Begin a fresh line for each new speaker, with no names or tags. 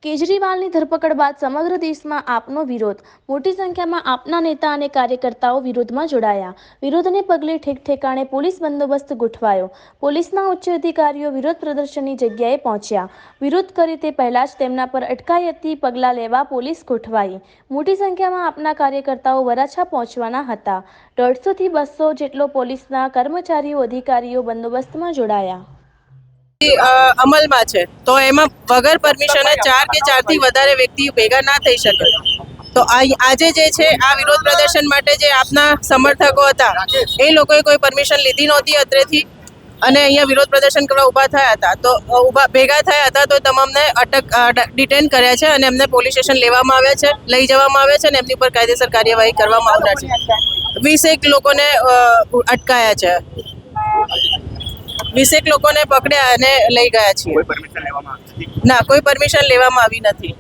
કેજરીવાલની ધરપકડ બાદ સમગ્ર દેશમાં આપનો વિરોધ. મોટી સંખ્યામાં આપના નેતા અને કાર્યકર્તાઓ વિરોધમાં જોડાયા. વિરોધને પગલે ઠેકઠેકાણે પોલીસ બંદોબસ્ત ગોઠવાયો. પોલીસના ઉચ્ચ અધિકારીઓ વિરોધ પ્રદર્શનની જગ્યાએ પહોંચ્યા. વિરોધ કરે તે પહેલા જ તેમના પર અટકાયતી પગલાં લેવા પોલીસ ગોઠવાઈ. મોટી સંખ્યામાં આપના કાર્યકર્તાઓ વરાછા પહોંચવાના હતા. 150 થી 200 જેટલો પોલીસના કર્મચારીઓ અધિકારીઓ બંદોબસ્તમાં જોડાયા.
અમલમાં છે તો એમાં વગર પરમિશને 4 કે 4 થી વધારે વ્યક્તિ ભેગા ના થઈ શકે. તો આજે જે છે આ વિરોધ પ્રદર્શન માટે જે આપના સમર્થકો હતા એ લોકોએ કોઈ પરમિશન લીધી નહોતી અત્રેથી અને અહીંયા વિરોધ પ્રદર્શન કરવા ઊભા થયા હતા. તો ભેગા થયા હતા તો તમામને ડિટેન કર્યા છે અને એમને પોલીસ સ્ટેશન લેવામાં આવ્યા છે, લઈ જવામાં આવ્યા છે અને એમની પર કાયદેસર કાર્યવાહી કરવામાં આવનાર છે. 20 લોકોને અટકાયા છે, 20 લોકોને પકડ્યા અને લઈ ગયા છીએ. ના, કોઈ પરમિશન લેવામાં આવી નથી.